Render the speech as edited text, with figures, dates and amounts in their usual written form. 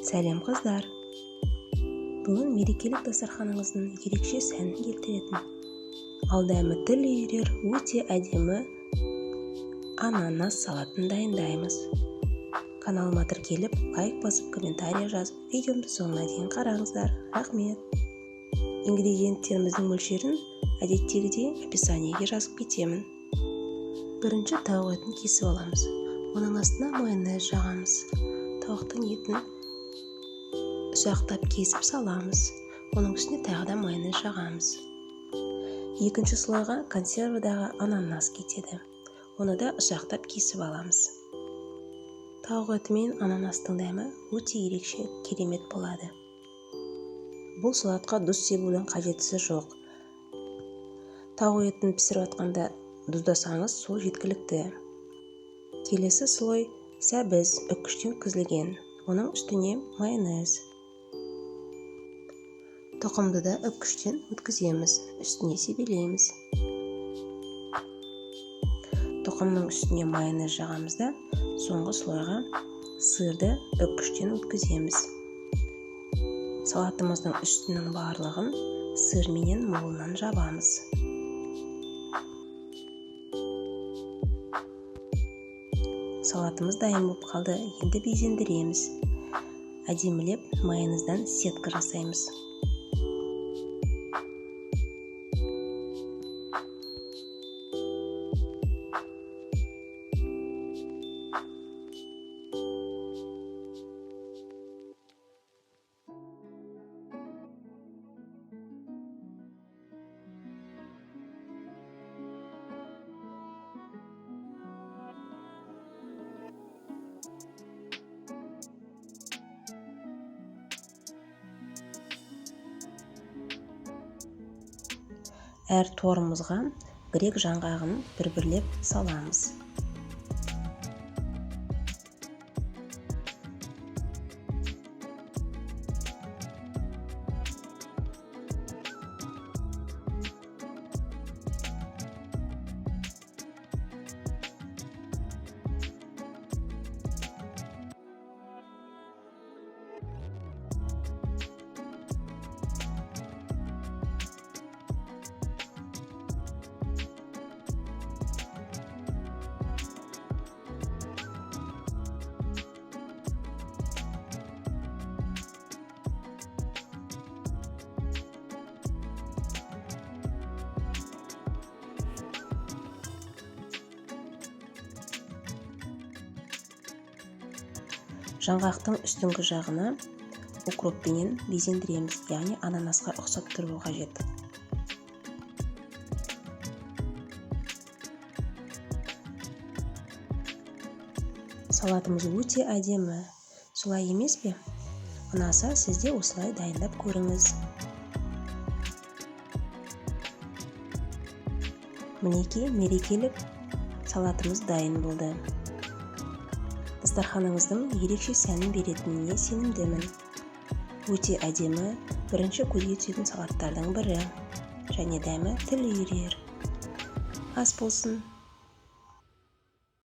Сәлем қыздар! Бүгін мерекелік дастарханыңыздың ерекше сәнін келтіретін, ал дәмі тіл үйірер өте әдемі ананас салатын дайындаймыз. Каналыма тіркеліп, лайк басып, комментарий жазып, видеомды соңына дейін қараңыздар. Рахмет! Ингредиенттеріміздің мөлшерін әдеттегідей описаниеге жазып кетемін. Бірінші тауық етін кесіп аламыз. Оның астына майонез жағамыз. Тауықтың етін ұсақтап кесіп саламыз. Оның үстіне тағы да майонез жағамыз. Екінші слойға консервадағы ананас кетеді. Оны да ұсақтап кесіп аламыз. Тауық еті мен ананастың дәмі өте ерекше, керемет болады. Бұл салатқа тұз себудің қажеттісі жоқ. Тауық етін пісіріп жатқанда тұздасаңыз, сол жеткілікті. Келесі слой сәбіз үккіштен өткізілген. Оның үстіне майонез. Тұқымды да үккіштен өткіземіз, үстіне себелейміз. Тұқымның үстіне майонез жағамыз да соңғы слойға сырды үккіштен өткіземіз. Салатымыздың үстінің барлығын сыр менен молынан жабамыз. Салатымыз дайын болып қалды. Енді безендіреміз. Әдемілеп майонездан сетка жасаймыз. Әр торымызға грек жаңғағын бір-бірлеп саламыз. Жаңғақтың үстіңгі жағына укроппенен безендіреміз, яғни ананасқа ұқсап тұруы қажет. Салатымыз өте әдемі. Солай емес пе? Ұнаса, сізде осылай дайындап көріңіз. Мінекей мерекелік салатымыз дайын болды. Дастарханыңыздың ерекше сәнін беретініне сенімдімін. Өте әдемі, бірінші көзге түсетін салаттардың бірі. Және дәмі тіл үйірер. Ас болсын!